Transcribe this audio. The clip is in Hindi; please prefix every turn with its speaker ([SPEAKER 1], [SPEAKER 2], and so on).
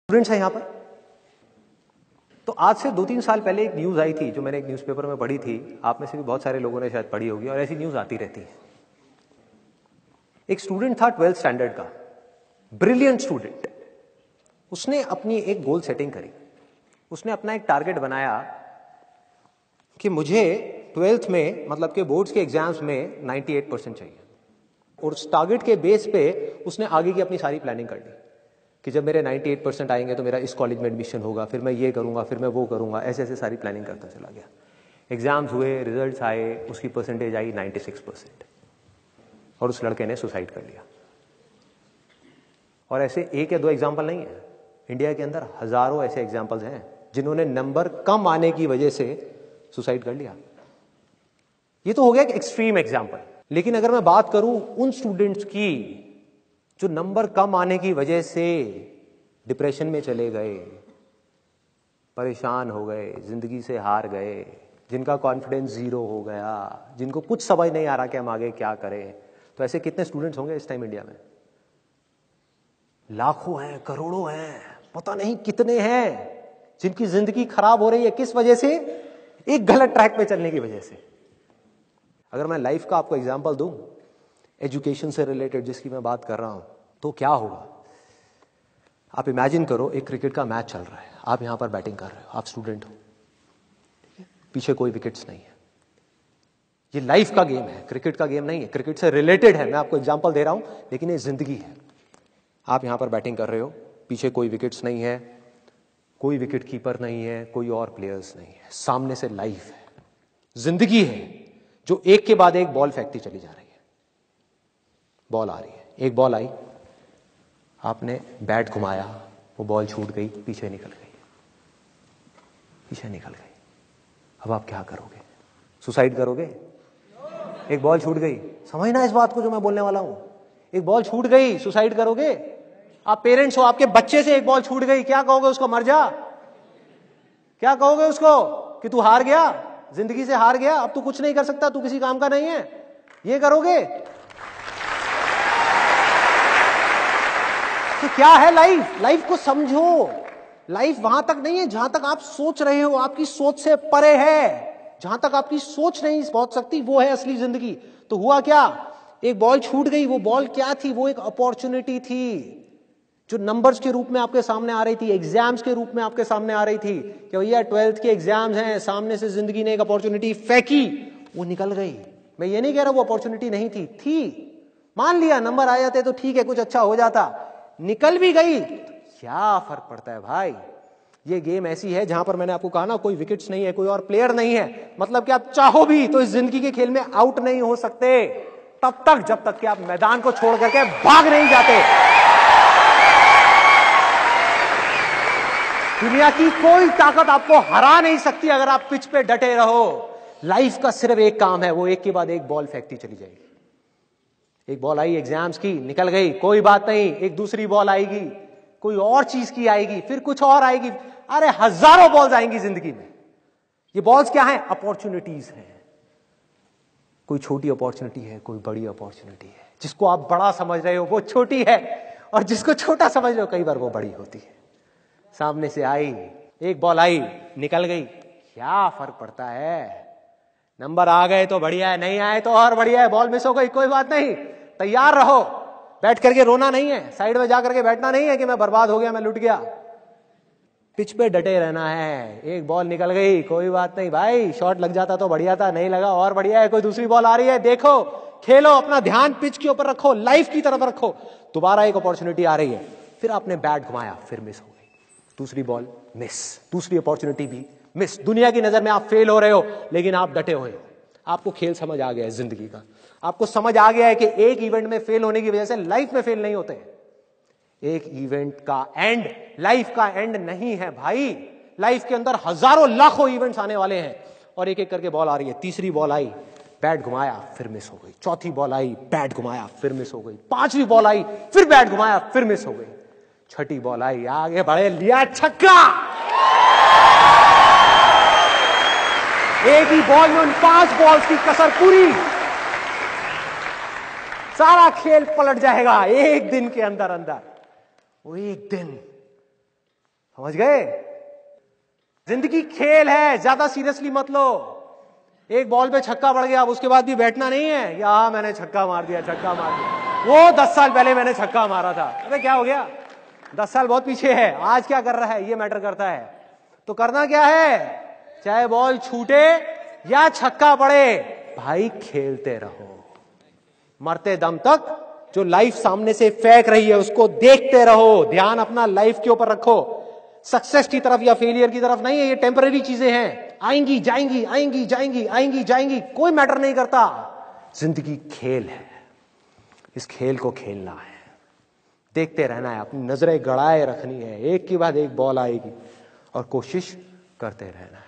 [SPEAKER 1] स्टूडेंट्स हैं यहां पर। तो आज से 2-3 साल पहले एक न्यूज आई थी जो मैंने एक न्यूज़पेपर में पढ़ी थी, आप में से भी बहुत सारे लोगों ने शायद पढ़ी होगी और ऐसी न्यूज आती रहती है। एक स्टूडेंट था 12th स्टैंडर्ड का, ब्रिलियंट स्टूडेंट। उसने अपनी एक गोल सेटिंग करी, उसने अपना एक टारगेट बनाया कि मुझे 12th में मतलब के बोर्ड्स के एग्जाम्स में 98% चाहिए, और उस टारगेट के बेस पे उसने आगे की अपनी सारी प्लानिंग कर ली कि जब मेरे 98% आएंगे तो मेरा इस कॉलेज में एडमिशन होगा, फिर मैं ये करूंगा, फिर मैं वो करूंगा, ऐसे ऐसे सारी प्लानिंग करता चला गया। एग्जाम्स हुए, रिजल्ट्स आए, उसकी परसेंटेज आई 96% और उस लड़के ने सुसाइड कर लिया। और ऐसे एक या दो एग्जाम्पल नहीं है, इंडिया के अंदर हजारों ऐसे एग्जाम्पल्स हैं जिन्होंने नंबर कम आने की वजह से सुसाइड कर लिया। ये तो हो गया एक एक्सट्रीम एग्जाम्पल, लेकिन अगर मैं बात करूं उन स्टूडेंट्स की जो नंबर कम आने की वजह से डिप्रेशन में चले गए, परेशान हो गए, जिंदगी से हार गए, जिनका कॉन्फिडेंस जीरो हो गया, जिनको कुछ समझ नहीं आ रहा कि हम आगे क्या करें, तो ऐसे कितने स्टूडेंट्स होंगे इस टाइम इंडिया में? लाखों हैं, करोड़ों हैं, पता नहीं कितने हैं जिनकी जिंदगी खराब हो रही है। किस वजह से? एक गलत ट्रैक पे चलने की वजह से। अगर मैं लाइफ का आपको एग्जांपल दूं, एजुकेशन से रिलेटेड जिसकी मैं बात कर रहा हूं, तो क्या होगा? आप इमेजिन करो एक क्रिकेट का मैच चल रहा है, आप यहां पर बैटिंग कर रहे हो, आप स्टूडेंट हो, ठीक है? पीछे कोई विकेट्स नहीं है। ये लाइफ का गेम है, क्रिकेट का गेम नहीं है, क्रिकेट से रिलेटेड है, मैं आपको एग्जांपल दे रहा हूं, लेकिन ये जिंदगी है। आप यहां पर बैटिंग कर रहे हो, पीछे कोई विकेट्स नहीं है, कोई विकेट कीपर नहीं है, कोई और प्लेयर्स नहीं है, सामने से लाइफ है, जिंदगी है जो एक के बाद एक बॉल फेंकती चली जा रही है। बॉल आ रही है, एक बॉल आई, आपने बैट घुमाया, वो बॉल छूट गई, पीछे निकल गई, पीछे निकल गई। अब आप क्या करोगे? सुसाइड करोगे? एक बॉल छूट गई, समझना इस बात को जो मैं बोलने वाला हूं। एक बॉल छूट गई, सुसाइड करोगे? आप पेरेंट्स हो, आपके बच्चे से एक बॉल छूट गई, क्या कहोगे उसको? मर जा? क्या कहोगे उसको कि तू हार गया, जिंदगी से हार गया, अब तू कुछ नहीं कर सकता, तू किसी काम का नहीं है? ये करोगे? तो क्या है लाइफ? लाइफ को समझो। लाइफ वहां तक नहीं है जहां तक आप सोच रहे हो, आपकी सोच से परे है। जहां तक आपकी सोच नहीं पहुंच सकती वो है असली जिंदगी। तो हुआ क्या? एक बॉल छूट गई। वो बॉल क्या थी? वो एक अपॉर्चुनिटी थी जो नंबर्स के रूप में आपके सामने आ रही थी, एग्जाम्स के रूप में आपके सामने आ रही थी कि भैया 12th के एग्जाम्स हैं, सामने से जिंदगी ने एक अपॉर्चुनिटी फेंकी, वो निकल गई। मैं ये नहीं कह रहा वो अपॉर्चुनिटी नहीं थी, मान लिया नंबर आ जाते तो ठीक है, कुछ अच्छा हो जाता, निकल भी गई, क्या फर्क पड़ता है भाई? ये गेम ऐसी है जहां पर मैंने आपको कहा ना, कोई विकेट्स नहीं है, कोई और प्लेयर नहीं है, मतलब कि आप चाहो भी तो इस जिंदगी के खेल में आउट नहीं हो सकते तब तक जब तक कि आप मैदान को छोड़ करके भाग नहीं जाते। दुनिया की कोई ताकत आपको हरा नहीं सकती अगर आप पिच पे डटे रहो। लाइफ का सिर्फ एक काम है, वो एक के बाद एक बॉल फेंकती चली जाएगी। एक बॉल आई एग्जाम्स की, निकल गई, कोई बात नहीं, एक दूसरी बॉल आएगी, कोई और चीज की आएगी, फिर कुछ और आएगी, अरे हजारों बॉल्स आएंगी जिंदगी में। ये बॉल्स क्या हैं? अपॉर्चुनिटीज हैं। कोई छोटी अपॉर्चुनिटी है, कोई बड़ी अपॉर्चुनिटी है। जिसको आप बड़ा समझ रहे हो वो छोटी है, और जिसको छोटा समझ रहे हो कई बार वो बड़ी होती है। सामने से आई, एक बॉल आई, निकल गई, क्या फर्क पड़ता है? नंबर आ गए तो बढ़िया है, नहीं आए तो और बढ़िया है, बॉल मिस हो गई, कोई बात नहीं, तैयार रहो। बैठ करके रोना नहीं है, साइड में जाकर के बैठना नहीं है कि मैं बर्बाद हो गया, मैं लुट गया। पिच पे डटे रहना है। एक बॉल निकल गई, कोई बात नहीं भाई, शॉट लग जाता तो बढ़िया था, नहीं लगा और बढ़िया है, कोई दूसरी बॉल आ रही है, देखो, खेलो, अपना ध्यान पिच के ऊपर रखो, लाइफ की तरफ रखो। दोबारा एक अपॉर्चुनिटी आ रही है, फिर आपने बैट घुमाया, फिर मिस हो गई, दूसरी बॉल मिस, दूसरी अपॉर्चुनिटी भी मिस। दुनिया की नजर में आप फेल हो रहे हो, लेकिन आप डटे हुए हो। आपको खेल समझ आ गया है जिंदगी का, आपको समझ आ गया है कि एक इवेंट में फेल होने की वजह से लाइफ में फेल नहीं होते। एक इवेंट का एंड लाइफ का एंड नहीं है भाई। लाइफ के अंदर हजारों लाखों इवेंट्स आने वाले हैं, और एक एक करके बॉल आ रही है। तीसरी बॉल आई, बैट घुमाया, फिर मिस हो गई। चौथी बॉल आई, बैट घुमाया, फिर मिस हो गई। पांचवी बॉल आई, फिर बैट घुमाया, फिर मिस हो गई। छठी बॉल आई, आगे बढ़े, लिया छक्का। एक ही बॉल में उन 5 बॉल्स की कसर पूरी, सारा खेल पलट जाएगा एक दिन के अंदर अंदर। वो एक दिन समझ गए? जिंदगी खेल है, ज्यादा सीरियसली मत लो। एक बॉल पे छक्का पड़ गया, अब उसके बाद भी बैठना नहीं है या मैंने छक्का मार दिया, छक्का मार दिया, वो 10 साल पहले मैंने छक्का मारा था। अबे क्या हो गया, 10 साल बहुत पीछे है, आज क्या कर रहा है ये मैटर करता है। तो करना क्या है, चाहे बॉल छूटे या छक्का पड़े, भाई खेलते रहो मरते दम तक। जो लाइफ सामने से फेंक रही है उसको देखते रहो, ध्यान अपना लाइफ के ऊपर रखो, सक्सेस की तरफ या फेलियर की तरफ नहीं है। ये टेम्पररी चीजें हैं, आएंगी जाएंगी, आएंगी जाएंगी, आएंगी जाएंगी, कोई मैटर नहीं करता। जिंदगी खेल है, इस खेल को खेलना है, देखते रहना है, अपनी नजरें गड़ाए रखनी है, एक के बाद एक बॉल आएगी और कोशिश करते रहना है।